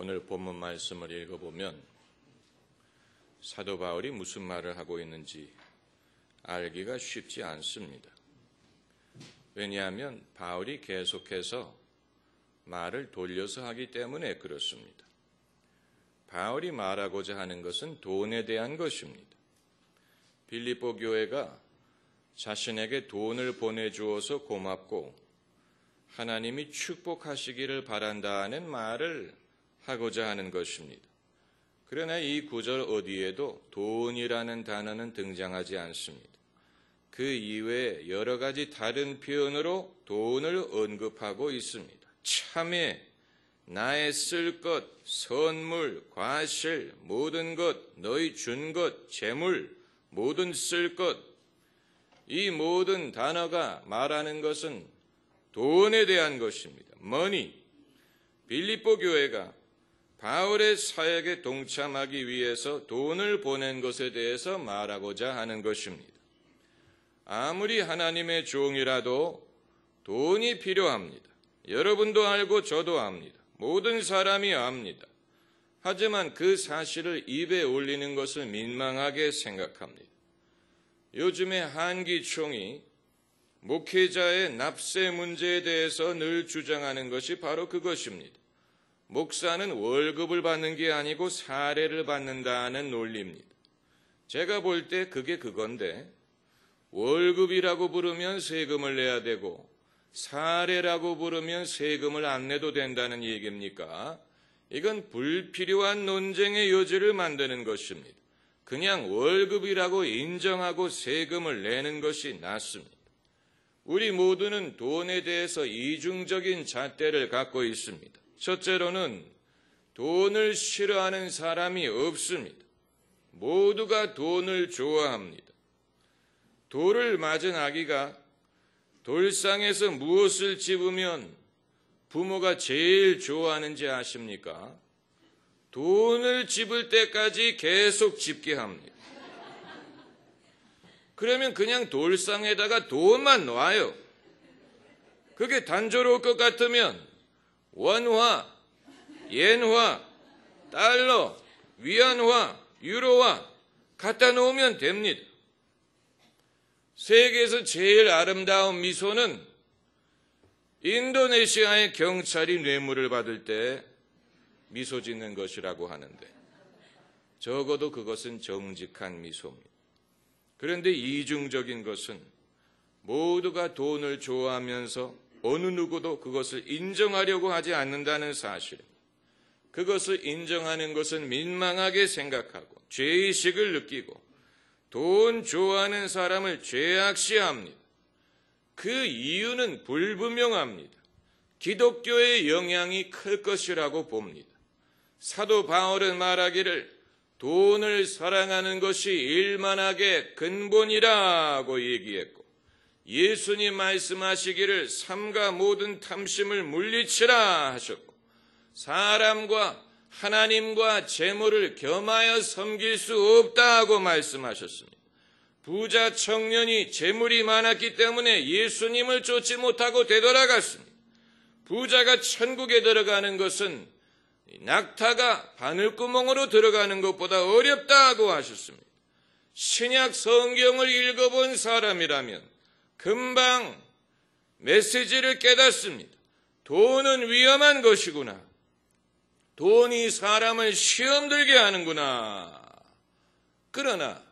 오늘 본문 말씀을 읽어보면 사도 바울이 무슨 말을 하고 있는지 알기가 쉽지 않습니다. 왜냐하면 바울이 계속해서 말을 돌려서 하기 때문에 그렇습니다. 바울이 말하고자 하는 것은 돈에 대한 것입니다. 빌립보 교회가 자신에게 돈을 보내주어서 고맙고 하나님이 축복하시기를 바란다는 말을 하고자 하는 것입니다. 그러나 이 구절 어디에도 돈이라는 단어는 등장하지 않습니다. 그 이외에 여러 가지 다른 표현으로 돈을 언급하고 있습니다. 참회, 나의 쓸 것, 선물, 과실, 모든 것, 너희 준 것, 재물, 모든 쓸 것, 이 모든 단어가 말하는 것은 돈에 대한 것입니다. money. 빌립보 교회가 바울의 사역에 동참하기 위해서 돈을 보낸 것에 대해서 말하고자 하는 것입니다. 아무리 하나님의 종이라도 돈이 필요합니다. 여러분도 알고 저도 압니다. 모든 사람이 압니다. 하지만 그 사실을 입에 올리는 것을 민망하게 생각합니다. 요즘에 한기총이 목회자의 납세 문제에 대해서 늘 주장하는 것이 바로 그것입니다. 목사는 월급을 받는 게 아니고 사례를 받는다는 논리입니다. 제가 볼 때 그게 그건데 월급이라고 부르면 세금을 내야 되고 사례라고 부르면 세금을 안 내도 된다는 얘기입니까? 이건 불필요한 논쟁의 여지를 만드는 것입니다. 그냥 월급이라고 인정하고 세금을 내는 것이 낫습니다. 우리 모두는 돈에 대해서 이중적인 잣대를 갖고 있습니다. 첫째로는 돈을 싫어하는 사람이 없습니다. 모두가 돈을 좋아합니다. 돌을 맞은 아기가 돌상에서 무엇을 집으면 부모가 제일 좋아하는지 아십니까? 돈을 집을 때까지 계속 집게 합니다. 그러면 그냥 돌상에다가 돈만 놔요. 그게 단조로울 것 같으면 원화, 엔화, 달러, 위안화, 유로화 갖다 놓으면 됩니다. 세계에서 제일 아름다운 미소는 인도네시아의 경찰이 뇌물을 받을 때 미소 짓는 것이라고 하는데 적어도 그것은 정직한 미소입니다. 그런데 이중적인 것은 모두가 돈을 좋아하면서 어느 누구도 그것을 인정하려고 하지 않는다는 사실입니다. 그것을 인정하는 것은 민망하게 생각하고 죄의식을 느끼고 돈 좋아하는 사람을 죄악시합니다. 그 이유는 불분명합니다. 기독교의 영향이 클 것이라고 봅니다. 사도 바울은 말하기를 돈을 사랑하는 것이 일만하게 근본이라고 얘기했고 예수님 말씀하시기를 삼가 모든 탐심을 물리치라 하셨고 사람과 하나님과 재물을 겸하여 섬길 수 없다고 말씀하셨습니다. 부자 청년이 재물이 많았기 때문에 예수님을 쫓지 못하고 되돌아갔습니다. 부자가 천국에 들어가는 것은 낙타가 바늘구멍으로 들어가는 것보다 어렵다고 하셨습니다. 신약 성경을 읽어본 사람이라면 금방 메시지를 깨닫습니다. 돈은 위험한 것이구나. 돈이 사람을 시험 들게 하는구나. 그러나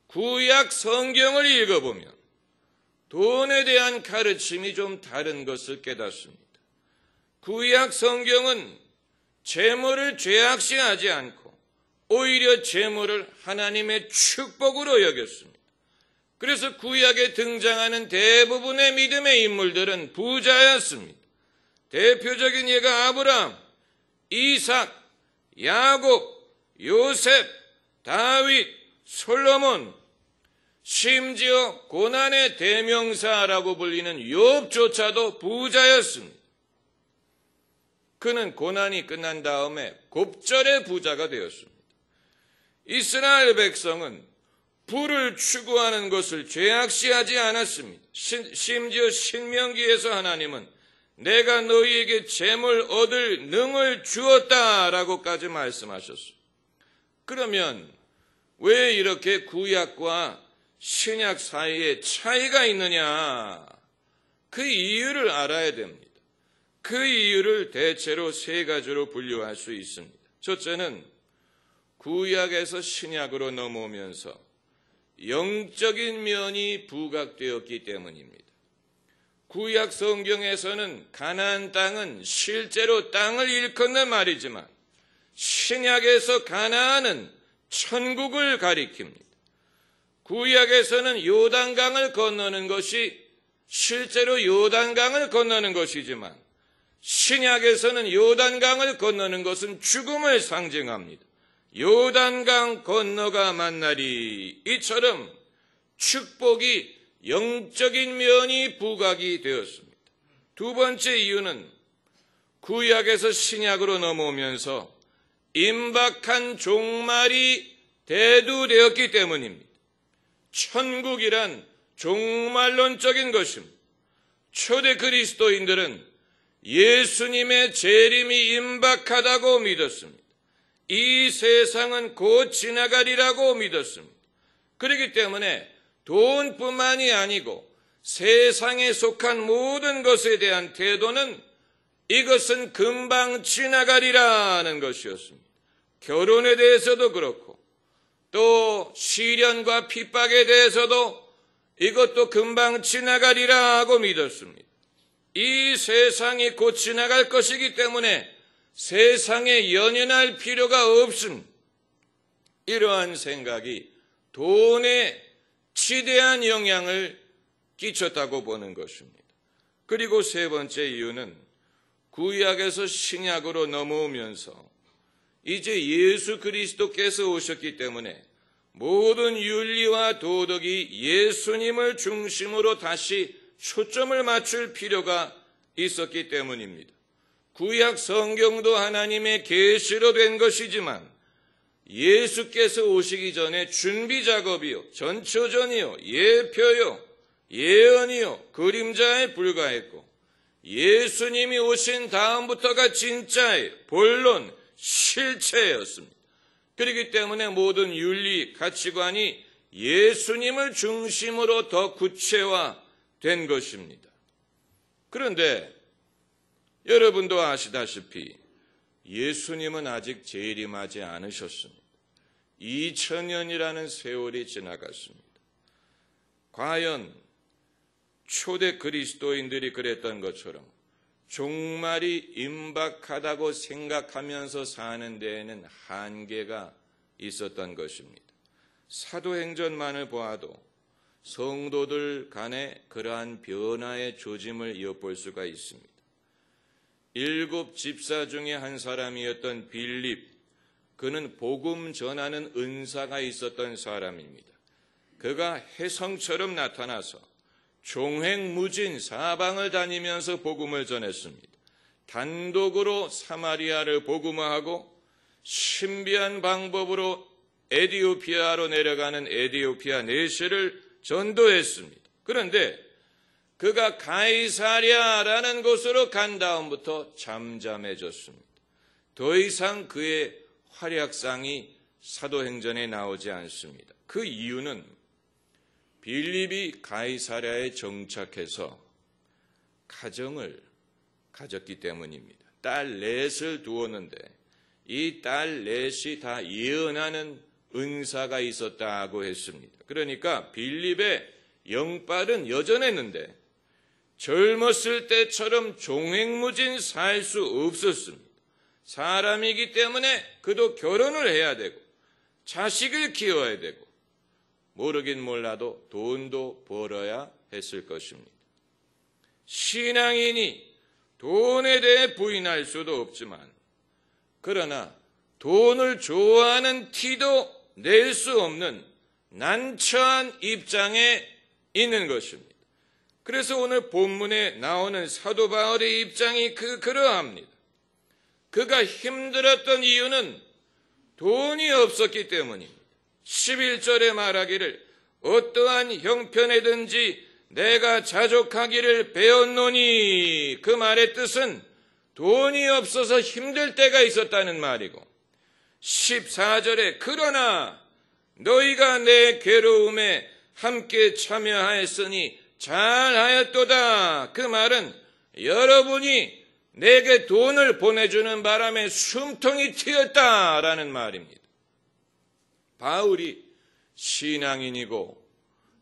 구약 성경을 읽어보면 돈에 대한 가르침이 좀 다른 것을 깨닫습니다. 구약 성경은 재물을 죄악시하지 않고 오히려 재물을 하나님의 축복으로 여겼습니다. 그래서 구약에 등장하는 대부분의 믿음의 인물들은 부자였습니다. 대표적인 예가 아브라함, 이삭, 야곱, 요셉, 다윗, 솔로몬, 심지어 고난의 대명사라고 불리는 욥조차도 부자였습니다. 그는 고난이 끝난 다음에 곱절의 부자가 되었습니다. 이스라엘 백성은 부를 추구하는 것을 죄악시하지 않았습니다. 심지어 신명기에서 하나님은 내가 너희에게 재물 얻을 능을 주었다라고까지 말씀하셨어요. 그러면 왜 이렇게 구약과 신약 사이에 차이가 있느냐? 그 이유를 알아야 됩니다. 그 이유를 대체로 세 가지로 분류할 수 있습니다. 첫째는 구약에서 신약으로 넘어오면서 영적인 면이 부각되었기 때문입니다. 구약 성경에서는 가나안 땅은 실제로 땅을 일컫는 말이지만 신약에서 가나안은 천국을 가리킵니다. 구약에서는 요단강을 건너는 것이 실제로 요단강을 건너는 것이지만 신약에서는 요단강을 건너는 것은 죽음을 상징합니다. 요단강 건너가 만나리. 이처럼 축복이 영적인 면이 부각이 되었습니다. 두 번째 이유는 구약에서 신약으로 넘어오면서 임박한 종말이 대두되었기 때문입니다. 천국이란 종말론적인 것입니다. 초대 그리스도인들은 예수님의 재림이 임박하다고 믿었습니다. 이 세상은 곧 지나가리라고 믿었습니다. 그렇기 때문에 돈뿐만이 아니고 세상에 속한 모든 것에 대한 태도는 이것은 금방 지나가리라는 것이었습니다. 결혼에 대해서도 그렇고 또 시련과 핍박에 대해서도 이것도 금방 지나가리라 하고 믿었습니다. 이 세상이 곧 지나갈 것이기 때문에 세상에 연연할 필요가 없습니다. 이러한 생각이 돈에 지대한 영향을 끼쳤다고 보는 것입니다. 그리고 세 번째 이유는 구약에서 신약으로 넘어오면서 이제 예수 그리스도께서 오셨기 때문에 모든 윤리와 도덕이 예수님을 중심으로 다시 초점을 맞출 필요가 있었기 때문입니다. 구약 성경도 하나님의 계시로 된 것이지만 예수께서 오시기 전에 준비 작업이요, 전초전이요, 예표요, 예언이요, 그림자에 불과했고 예수님이 오신 다음부터가 진짜의 본론, 실체였습니다. 그렇기 때문에 모든 윤리, 가치관이 예수님을 중심으로 더 구체화된 것입니다. 그런데 여러분도 아시다시피 예수님은 아직 재림하지 않으셨습니다. 2000년이라는 세월이 지나갔습니다. 과연 초대 그리스도인들이 그랬던 것처럼 종말이 임박하다고 생각하면서 사는 데에는 한계가 있었던 것입니다. 사도행전만을 보아도 성도들 간에 그러한 변화의 조짐을 엿볼 수가 있습니다. 7 집사 중에 한 사람이었던 빌립, 그는 복음 전하는 은사가 있었던 사람입니다. 그가 혜성처럼 나타나서 종횡무진 사방을 다니면서 복음을 전했습니다. 단독으로 사마리아를 복음화하고 신비한 방법으로 에디오피아로 내려가는 에디오피아 내시를 전도했습니다. 그런데 그가 가이사랴라는 곳으로 간 다음부터 잠잠해졌습니다. 더 이상 그의 활약상이 사도행전에 나오지 않습니다. 그 이유는 빌립이 가이사랴에 정착해서 가정을 가졌기 때문입니다. 딸 넷을 두었는데 이 딸 넷이 다 예언하는 은사가 있었다고 했습니다. 그러니까 빌립의 영빨은 여전했는데 젊었을 때처럼 종횡무진 살 수 없었습니다. 사람이기 때문에 그도 결혼을 해야 되고 자식을 키워야 되고 모르긴 몰라도 돈도 벌어야 했을 것입니다. 신앙인이 돈에 대해 부인할 수도 없지만 그러나 돈을 좋아하는 티도 낼 수 없는 난처한 입장에 있는 것입니다. 그래서 오늘 본문에 나오는 사도 바울의 입장이 그러합니다. 그가 힘들었던 이유는 돈이 없었기 때문입니다. 11절에 말하기를 어떠한 형편에든지 내가 자족하기를 배웠노니, 그 말의 뜻은 돈이 없어서 힘들 때가 있었다는 말이고, 14절에 그러나 너희가 내 괴로움에 함께 참여하였으니 잘하였도다. 그 말은 여러분이 내게 돈을 보내주는 바람에 숨통이 튀었다라는 말입니다. 바울이 신앙인이고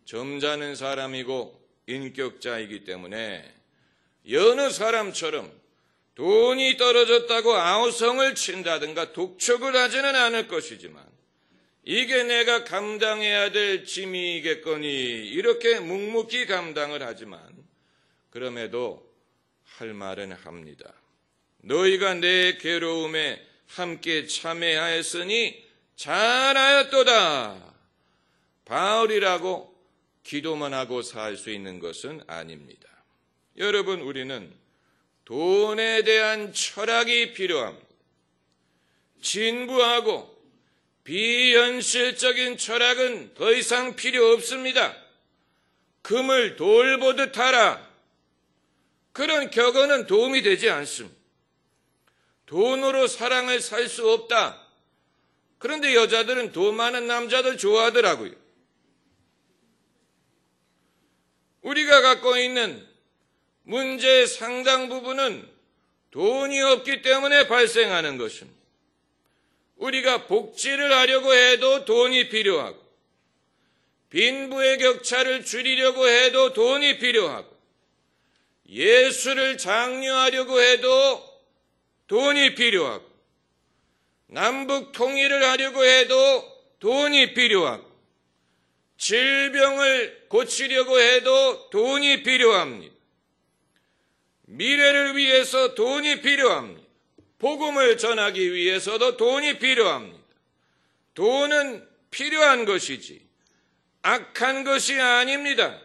점잖은 사람이고 인격자이기 때문에 여느 사람처럼 돈이 떨어졌다고 아우성을 친다든가 독촉을 하지는 않을 것이지만 이게 내가 감당해야 될 짐이겠거니 이렇게 묵묵히 감당을 하지만 그럼에도 할 말은 합니다. 너희가 내 괴로움에 함께 참여하였으니 잘하였도다. 바울이라고 기도만 하고 살 수 있는 것은 아닙니다. 여러분, 우리는 돈에 대한 철학이 필요합니다. 진부하고 비현실적인 철학은 더 이상 필요 없습니다. 금을 돌보듯 하라. 그런 격언은 도움이 되지 않습니다. 돈으로 사랑을 살 수 없다. 그런데 여자들은 돈 많은 남자들 좋아하더라고요. 우리가 갖고 있는 문제의 상당 부분은 돈이 없기 때문에 발생하는 것입니다. 우리가 복지를 하려고 해도 돈이 필요하고, 빈부의 격차를 줄이려고 해도 돈이 필요하고, 예수를 장려하려고 해도 돈이 필요하고, 남북 통일을 하려고 해도 돈이 필요하고, 질병을 고치려고 해도 돈이 필요합니다. 미래를 위해서 돈이 필요합니다. 복음을 전하기 위해서도 돈이 필요합니다. 돈은 필요한 것이지 악한 것이 아닙니다.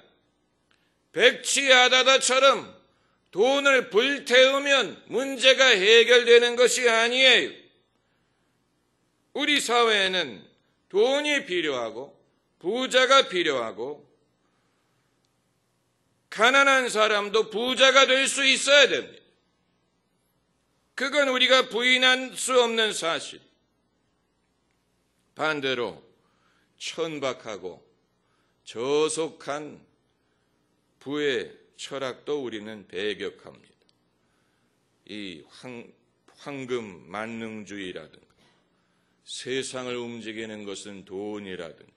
백치야다다처럼 돈을 불태우면 문제가 해결되는 것이 아니에요. 우리 사회에는 돈이 필요하고 부자가 필요하고 가난한 사람도 부자가 될 수 있어야 됩니다. 그건 우리가 부인할 수 없는 사실. 반대로 천박하고 저속한 부의 철학도 우리는 배격합니다. 이 황금 만능주의라든가 세상을 움직이는 것은 돈이라든가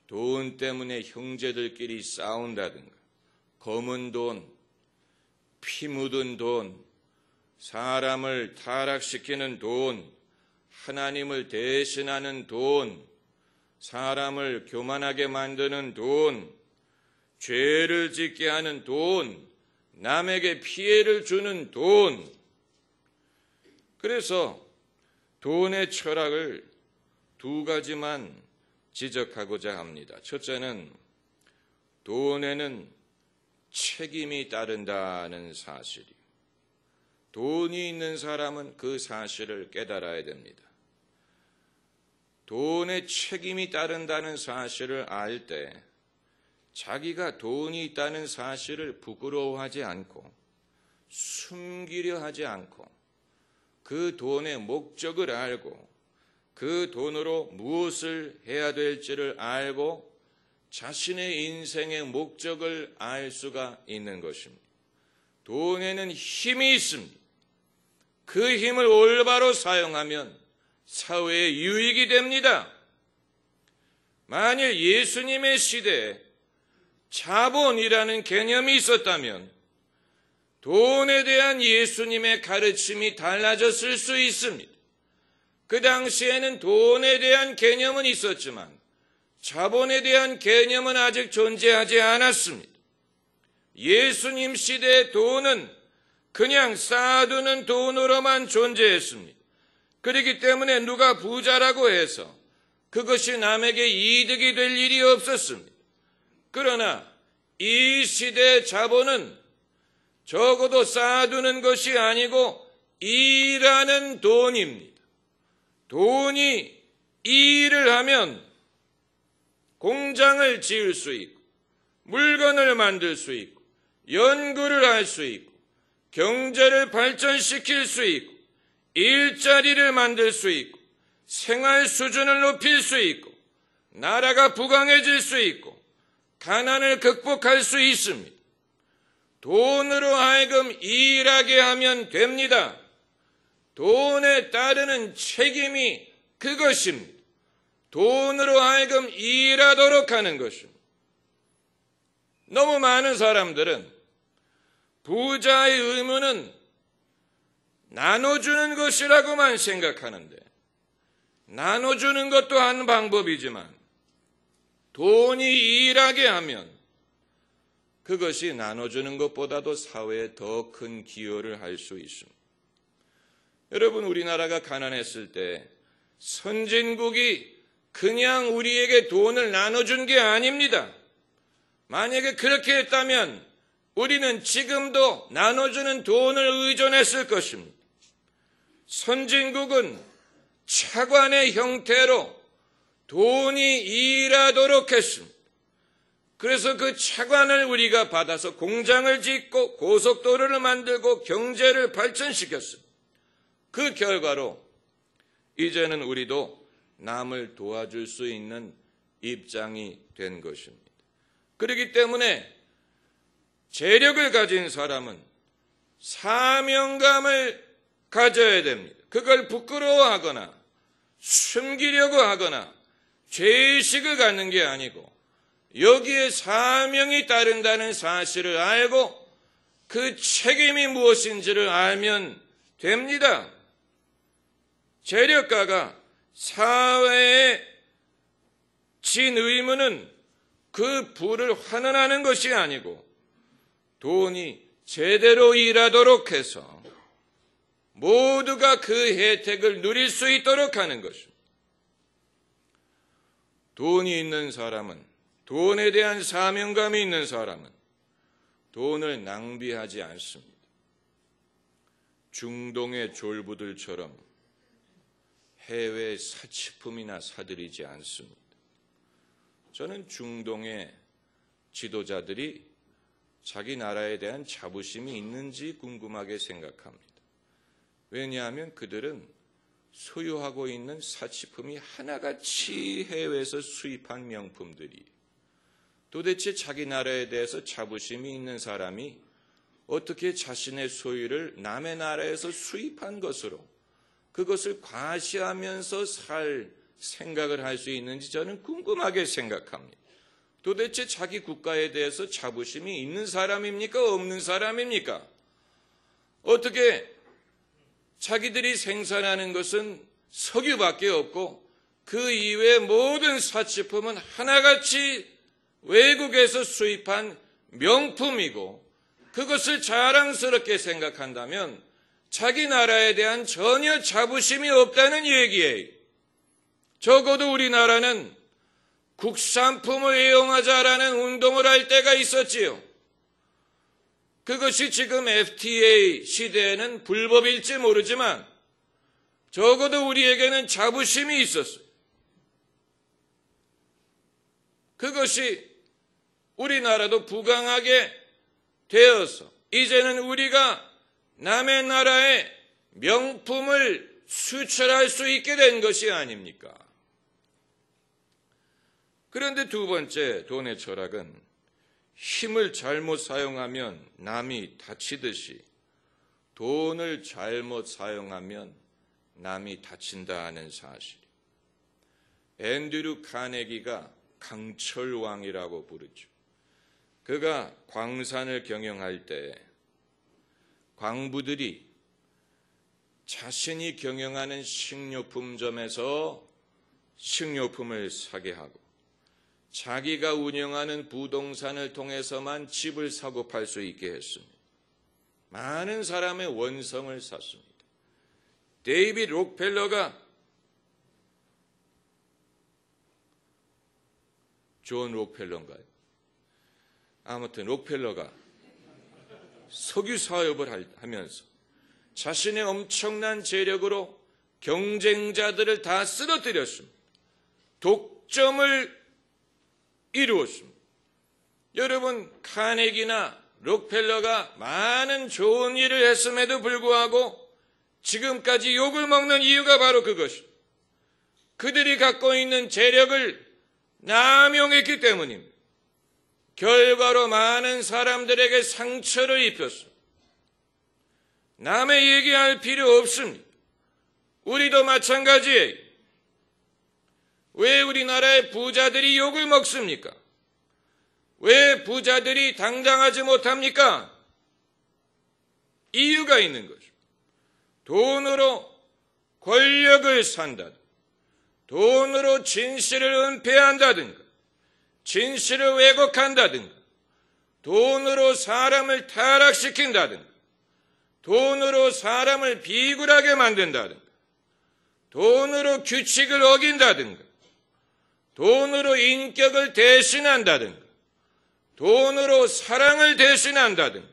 돈 때문에 형제들끼리 싸운다든가 검은 돈, 피 묻은 돈, 사람을 타락시키는 돈, 하나님을 대신하는 돈, 사람을 교만하게 만드는 돈, 죄를 짓게 하는 돈, 남에게 피해를 주는 돈. 그래서 돈의 철학을 두 가지만 지적하고자 합니다. 첫째는 돈에는 책임이 따른다는 사실이에요. 돈이 있는 사람은 그 사실을 깨달아야 됩니다. 돈에 책임이 따른다는 사실을 알 때 자기가 돈이 있다는 사실을 부끄러워하지 않고 숨기려 하지 않고 그 돈의 목적을 알고 그 돈으로 무엇을 해야 될지를 알고 자신의 인생의 목적을 알 수가 있는 것입니다. 돈에는 힘이 있습니다. 그 힘을 올바로 사용하면 사회에 유익이 됩니다. 만일 예수님의 시대에 자본이라는 개념이 있었다면 돈에 대한 예수님의 가르침이 달라졌을 수 있습니다. 그 당시에는 돈에 대한 개념은 있었지만 자본에 대한 개념은 아직 존재하지 않았습니다. 예수님 시대의 돈은 그냥 쌓아두는 돈으로만 존재했습니다. 그렇기 때문에 누가 부자라고 해서 그것이 남에게 이득이 될 일이 없었습니다. 그러나 이 시대의 자본은 적어도 쌓아두는 것이 아니고 일하는 돈입니다. 돈이 일을 하면 공장을 지을 수 있고 물건을 만들 수 있고, 연구를 할 수 있고, 경제를 발전시킬 수 있고, 일자리를 만들 수 있고, 생활 수준을 높일 수 있고, 나라가 부강해질 수 있고, 가난을 극복할 수 있습니다. 돈으로 하여금 일하게 하면 됩니다. 돈에 따르는 책임이 그것입니다. 돈으로 하여금 일하도록 하는 것입니다. 너무 많은 사람들은 부자의 의무는 나눠주는 것이라고만 생각하는데, 나눠주는 것도 한 방법이지만 돈이 일하게 하면 그것이 나눠주는 것보다도 사회에 더 큰 기여를 할 수 있습니다. 여러분, 우리나라가 가난했을 때 선진국이 그냥 우리에게 돈을 나눠준 게 아닙니다. 만약에 그렇게 했다면 우리는 지금도 나눠주는 돈을 의존했을 것입니다. 선진국은 차관의 형태로 돈이 일하도록 했습니다. 그래서 그 차관을 우리가 받아서 공장을 짓고 고속도로를 만들고 경제를 발전시켰습니다. 그 결과로 이제는 우리도 남을 도와줄 수 있는 입장이 된 것입니다. 그렇기 때문에 재력을 가진 사람은 사명감을 가져야 됩니다. 그걸 부끄러워하거나 숨기려고 하거나 죄의식을 갖는 게 아니고 여기에 사명이 따른다는 사실을 알고 그 책임이 무엇인지를 알면 됩니다. 재력가가 사회에 진 의무는 그 부를 환원하는 것이 아니고 돈이 제대로 일하도록 해서 모두가 그 혜택을 누릴 수 있도록 하는 것입니다. 돈이 있는 사람은, 돈에 대한 사명감이 있는 사람은 돈을 낭비하지 않습니다. 중동의 졸부들처럼 해외 사치품이나 사들이지 않습니다. 저는 중동의 지도자들이 자기 나라에 대한 자부심이 있는지 궁금하게 생각합니다. 왜냐하면 그들은 소유하고 있는 사치품이 하나같이 해외에서 수입한 명품들이 도대체 자기 나라에 대해서 자부심이 있는 사람이 어떻게 자신의 소유를 남의 나라에서 수입한 것으로 그것을 과시하면서 살 생각을 할 수 있는지 저는 궁금하게 생각합니다. 도대체 자기 국가에 대해서 자부심이 있는 사람입니까? 없는 사람입니까? 어떻게 자기들이 생산하는 것은 석유밖에 없고 그 이외의 모든 사치품은 하나같이 외국에서 수입한 명품이고 그것을 자랑스럽게 생각한다면 자기 나라에 대한 전혀 자부심이 없다는 얘기예요. 적어도 우리나라는 국산품을 애용하자라는 운동을 할 때가 있었지요. 그것이 지금 FTA 시대에는 불법일지 모르지만 적어도 우리에게는 자부심이 있었어요. 그것이 우리나라도 부강하게 되어서 이제는 우리가 남의 나라에 명품을 수출할 수 있게 된 것이 아닙니까? 그런데 두 번째 돈의 철학은 힘을 잘못 사용하면 남이 다치듯이 돈을 잘못 사용하면 남이 다친다 하는 사실. 앤드류 카네기가 강철왕이라고 부르죠. 그가 광산을 경영할 때 광부들이 자신이 경영하는 식료품점에서 식료품을 사게 하고 자기가 운영하는 부동산을 통해서만 집을 사고 팔 수 있게 했습니다. 많은 사람의 원성을 샀습니다. 데이빗 록펠러가 존 록펠러인가요? 아무튼 록펠러가 석유 사업을 하면서 자신의 엄청난 재력으로 경쟁자들을 다 쓰러뜨렸습니다. 독점을 이루었습니다. 여러분, 카네기나 록펠러가 많은 좋은 일을 했음에도 불구하고 지금까지 욕을 먹는 이유가 바로 그것입니다. 그들이 갖고 있는 재력을 남용했기 때문입니다. 결과로 많은 사람들에게 상처를 입혔습니다. 남의 얘기할 필요 없습니다. 우리도 마찬가지예요. 왜 우리나라의 부자들이 욕을 먹습니까? 왜 부자들이 당당하지 못합니까? 이유가 있는 거죠. 돈으로 권력을 산다든가, 돈으로 진실을 은폐한다든가, 진실을 왜곡한다든가, 돈으로 사람을 타락시킨다든가, 돈으로 사람을 비굴하게 만든다든가, 돈으로 규칙을 어긴다든가, 돈으로 인격을 대신한다든가, 돈으로 사랑을 대신한다든가,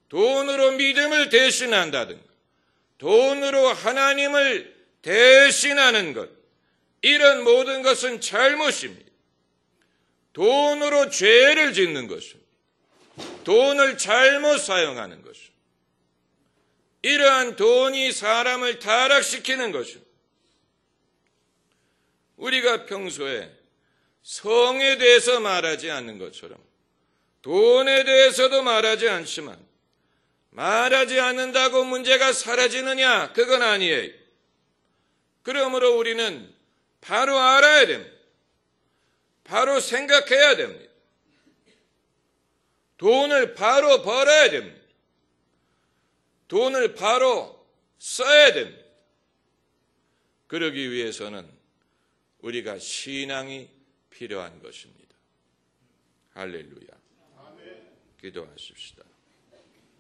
돈으로 믿음을 대신한다든가, 돈으로 하나님을 대신하는 것, 이런 모든 것은 잘못입니다. 돈으로 죄를 짓는 것입니다. 돈을 잘못 사용하는 것입니다. 이러한 돈이 사람을 타락시키는 것입니다. 우리가 평소에 성에 대해서 말하지 않는 것처럼 돈에 대해서도 말하지 않지만, 말하지 않는다고 문제가 사라지느냐? 그건 아니에요. 그러므로 우리는 바로 알아야 됩니다. 바로 생각해야 됩니다. 돈을 바로 벌어야 됩니다. 돈을 바로 써야 됩니다. 그러기 위해서는 우리가 신앙이 필요한 것입니다. 할렐루야. 기도하십시다.